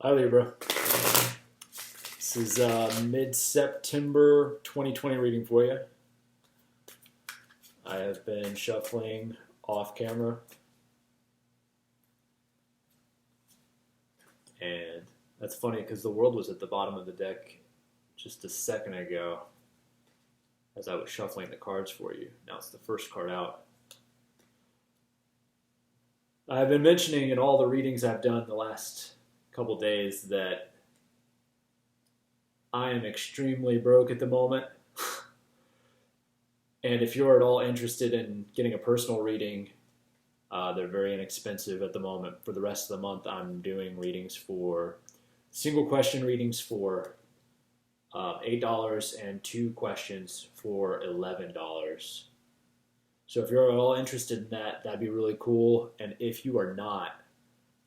Hi, Libra. This is mid-September 2020 reading for you. I have been shuffling off camera, and that's funny because the world was at the bottom of the deck just a second ago as I was shuffling the cards for you. Now it's the first card out. I've been mentioning in all the readings I've done the last couple days that I am extremely broke at the moment. And if you're at all interested in getting a personal reading, they're very inexpensive at the moment. For the rest of the month, I'm doing readings for single question readings for $8 and two questions for $11. So if you're at all interested in that, that'd be really cool. And if you are not,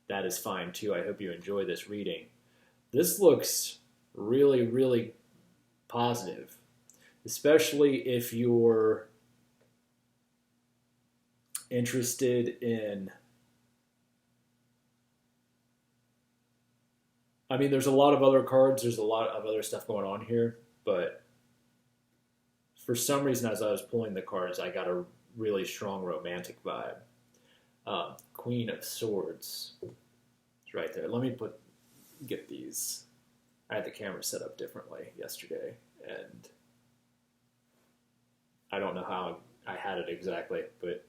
that is fine too. I hope you enjoy this reading. This looks really, really positive, especially if you're interested in, I mean, there's a lot of other cards, there's a lot of other stuff going on here, but for some reason, as I was pulling the cards, I got a really strong romantic vibe. Queen of Swords is right there. Let me get these. I had the camera set up differently yesterday, and I don't know how I had it exactly, but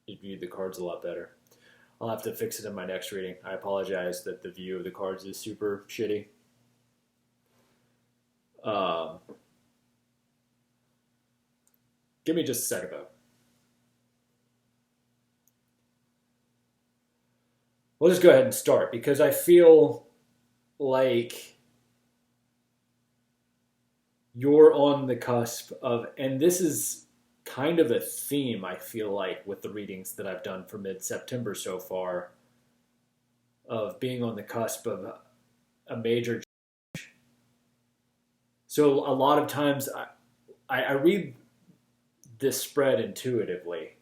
it viewed the cards a lot better. I'll have to fix it in my next reading. I apologize that the view of the cards is super shitty. Give me just a second, though. We'll just go ahead and start, because I feel like you're on the cusp of, and this is kind of a theme, I feel like, with the readings that I've done for mid-September so far, of being on the cusp of a major change. So a lot of times I read this spread intuitively,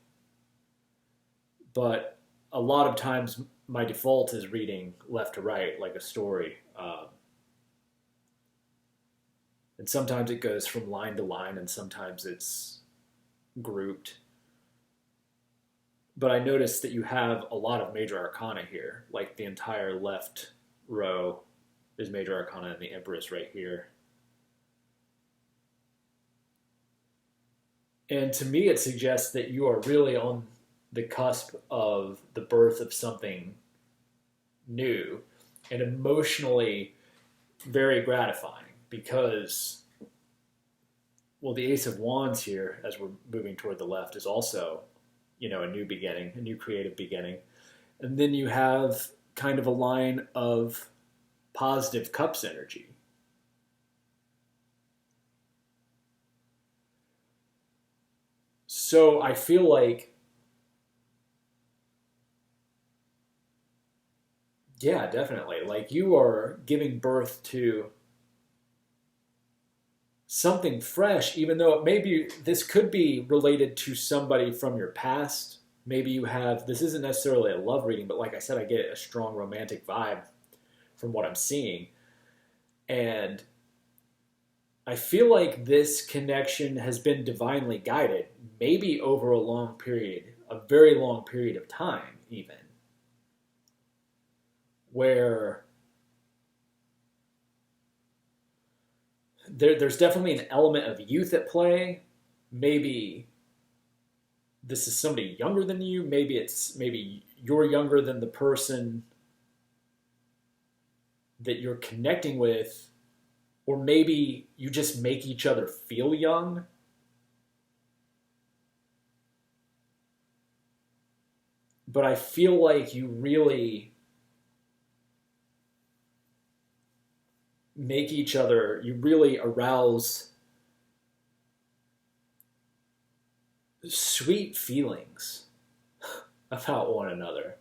but a lot of times my default is reading left to right like a story. And sometimes it goes from line to line, and sometimes it's grouped. But I noticed that you have a lot of major arcana here. Like the entire left row is major arcana, and the Empress right here. And to me, it suggests that you are really on the cusp of the birth of something new and emotionally very gratifying, because, well, the Ace of Wands here, as we're moving toward the left, is also, a new beginning, a new creative beginning. And then you have kind of a line of positive cups energy. So I feel like, yeah, definitely, like you are giving birth to something fresh, even though this could be related to somebody from your past. Maybe you have, this isn't necessarily a love reading, but like I said, I get a strong romantic vibe from what I'm seeing. And I feel like this connection has been divinely guided, maybe over a very long period of time, even, where there's definitely an element of youth at play. Maybe this is somebody younger than you. Maybe you're younger than the person that you're connecting with, or maybe you just make each other feel young. But I feel like you really make each other, you really arouse sweet feelings about one another.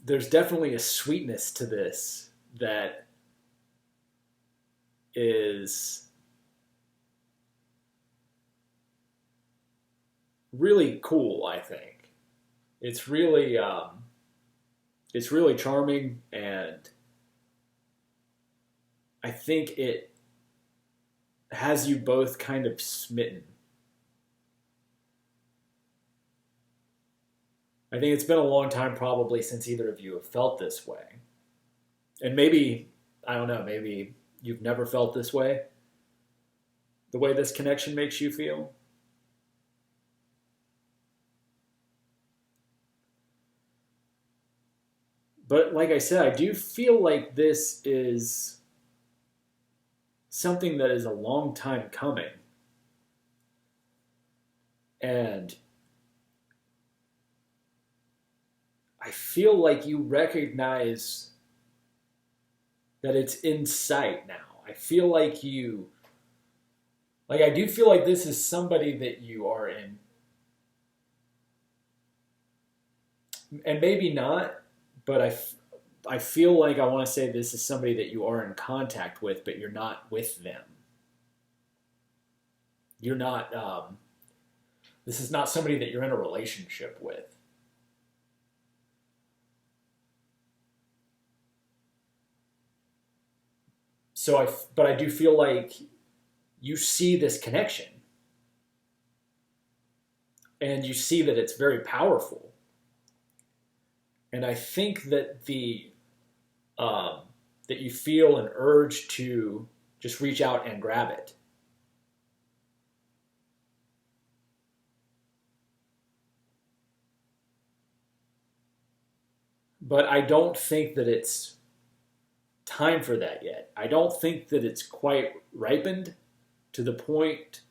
There's definitely a sweetness to this that is really cool, I think. It's really it's really charming, and I think it has you both kind of smitten. I think it's been a long time probably since either of you have felt this way. And maybe, I don't know, maybe you've never felt this way, the way this connection makes you feel. But like I said, I do feel like this is something that is a long time coming. And I feel like you recognize that it's in sight now. I feel like I do feel like this is somebody that you are in, and maybe not, but I feel like I want to say this is somebody that you are in contact with, but you're not with them. You're not, this is not somebody that you're in a relationship with. But I do feel like you see this connection, and you see that it's very powerful. And I think that that you feel an urge to just reach out and grab it. But I don't think that it's time for that yet. I don't think that it's quite ripened to the point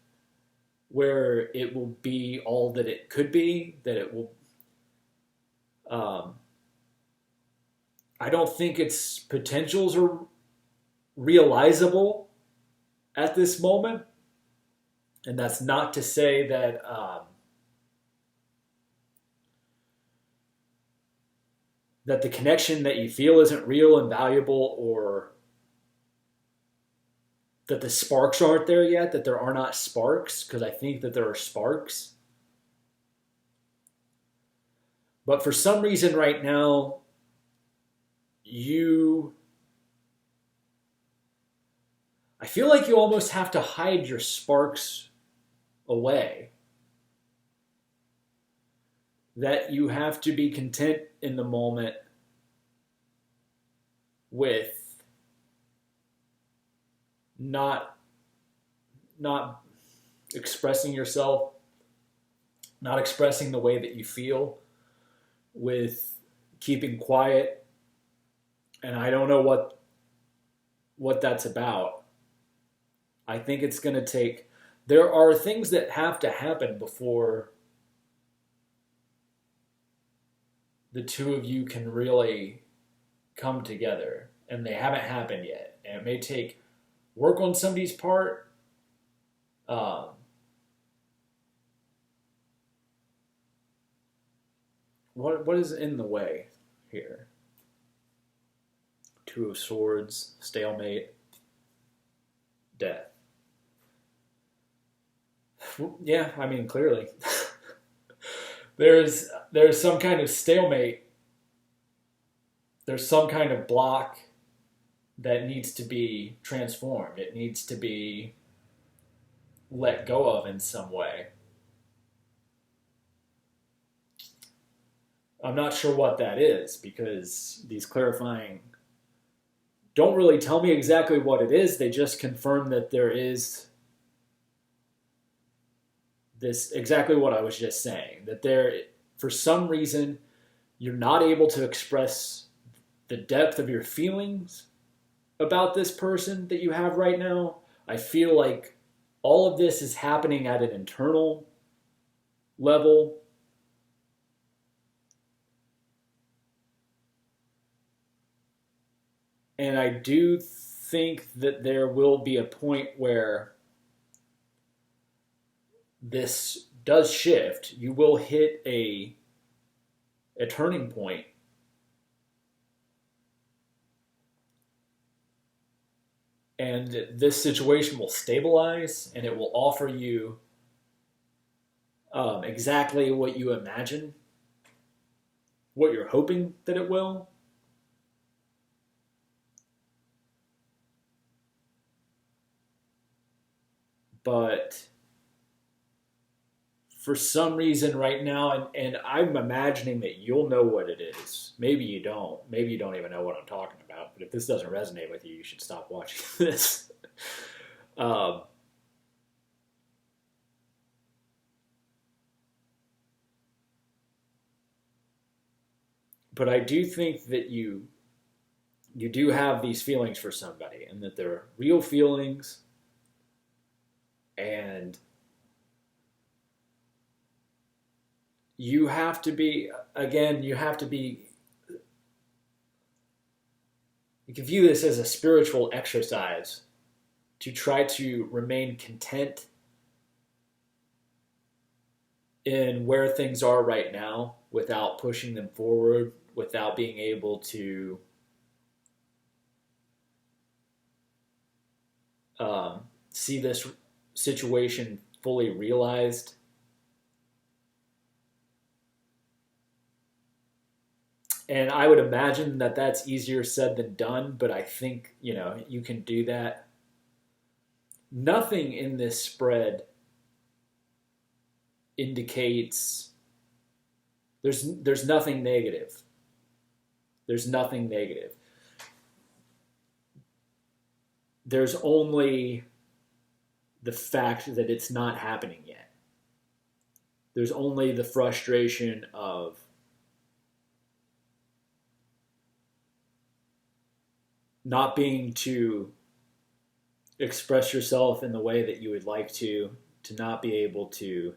where it will be all that it could be, that it will. I don't think its potentials are realizable at this moment. And that's not to say that that the connection that you feel isn't real and valuable, or that the sparks aren't there yet, that there are not sparks, because I think that there are sparks. But for some reason right now, I feel like you almost have to hide your sparks away. That you have to be content in the moment with not expressing yourself, not expressing the way that you feel, with keeping quiet. And I don't know what that's about. I think it's going to take, there are things that have to happen before the two of you can really come together. And they haven't happened yet. And it may take work on somebody's part. What is in the way here? Two of Swords, stalemate, death. Yeah, I mean, clearly. there's some kind of stalemate. There's some kind of block that needs to be transformed. It needs to be let go of in some way. I'm not sure what that is, because these clarifying don't really tell me exactly what it is. They just confirm that there is this, exactly what I was just saying, that there, for some reason, you're not able to express the depth of your feelings about this person that you have right now. I feel like all of this is happening at an internal level. And I do think that there will be a point where this does shift. You will hit a turning point. And this situation will stabilize, and it will offer you exactly what you imagine, what you're hoping that it will. but for some reason right now, and I'm imagining that you'll know what it is. Maybe you don't. Maybe you don't even know what I'm talking about. But if this doesn't resonate with you, you should stop watching this. um, but I do think that you do have these feelings for somebody, and that they're real feelings, and you have to be, again, you can view this as a spiritual exercise to try to remain content in where things are right now without pushing them forward, without being able to see this situation fully realized. And I would imagine that that's easier said than done, but I think, you can do that. Nothing in this spread indicates there's nothing negative. There's nothing negative. There's only the fact that it's not happening yet. There's only the frustration of not being to express yourself in the way that you would like to not be able to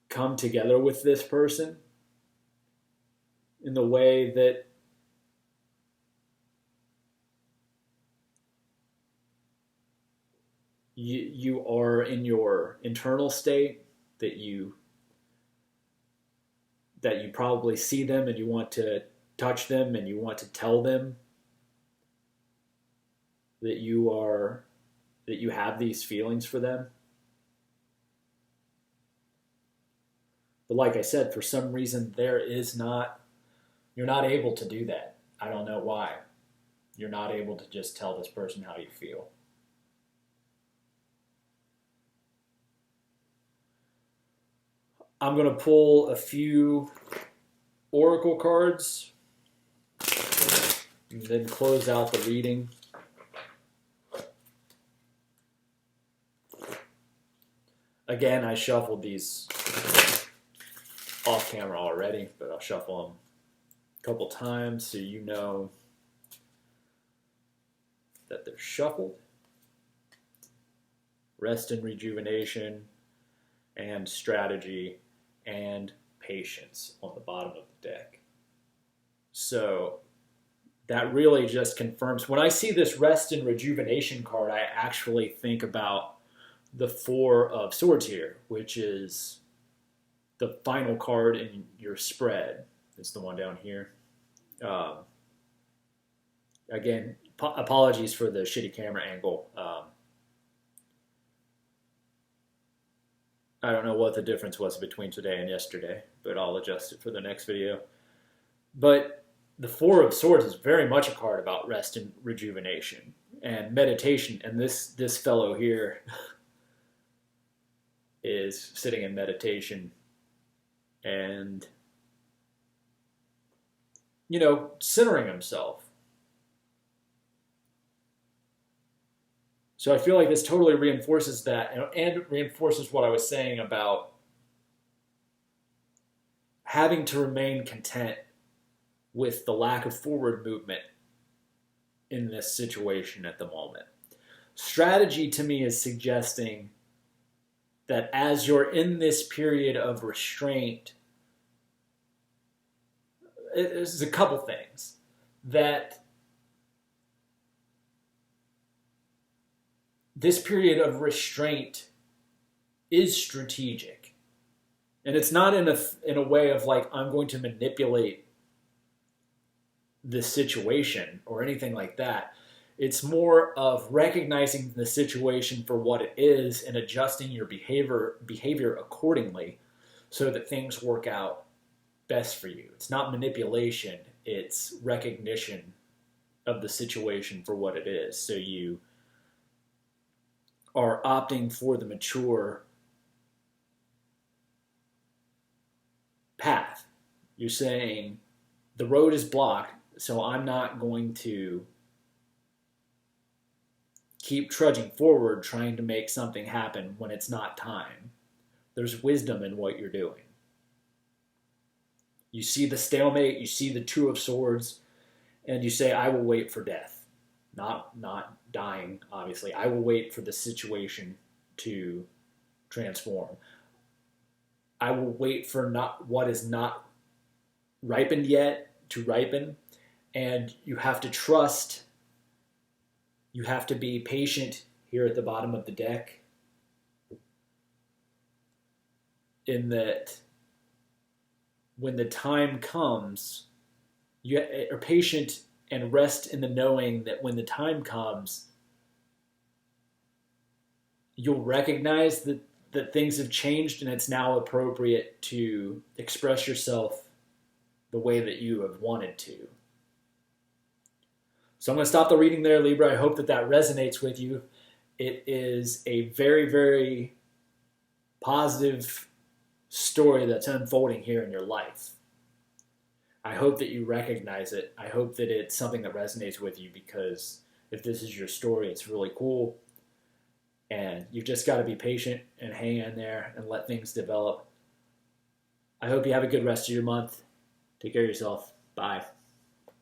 come together with this person in the way that you are in your internal state, that you probably see them and you want to touch them and you want to tell them that you have these feelings for them. But like I said, for some reason you're not able to do that. I don't know why. You're not able to just tell this person how you feel. I'm going to pull a few oracle cards and then close out the reading. Again, I shuffled these off camera already, but I'll shuffle them a couple times so you know that they're shuffled. Rest and rejuvenation, and strategy, and patience on the bottom of the deck. So that really just confirms. When I see this rest and rejuvenation card, I actually think about the Four of Swords here, which is the final card in your spread. It's the one down here. Again, apologies for the shitty camera angle. I don't know what the difference was between today and yesterday, but I'll adjust it for the next video. But the Four of Swords is very much a card about rest and rejuvenation and meditation. And this fellow here is sitting in meditation and, centering himself. So I feel like this totally reinforces that, and reinforces what I was saying about having to remain content with the lack of forward movement in this situation at the moment. Strategy to me is suggesting that as you're in this period of restraint, there's a couple things. That this period of restraint is strategic. And it's not in a way of like, I'm going to manipulate this situation or anything like that. It's more of recognizing the situation for what it is and adjusting your behavior accordingly so that things work out best for you. It's not manipulation, it's recognition of the situation for what it is. So you are opting for the mature path. You're saying the road is blocked, so I'm not going to keep trudging forward trying to make something happen when it's not time. There's wisdom in what you're doing. You see the stalemate, you see the Two of Swords, and you say, I will wait for death. Not dying, obviously. I will wait for the situation to transform. I will wait for not what is not ripened yet to ripen. And you have to trust. You have to be patient here at the bottom of the deck. In that when the time comes, you are patient and rest in the knowing that when the time comes, you'll recognize that things have changed and it's now appropriate to express yourself the way that you have wanted to. So I'm going to stop the reading there, Libra. I hope that resonates with you. It is a very, very positive story that's unfolding here in your life. I hope that you recognize it. I hope that it's something that resonates with you, because if this is your story, it's really cool. And you've just got to be patient and hang in there and let things develop. I hope you have a good rest of your month. Take care of yourself. Bye.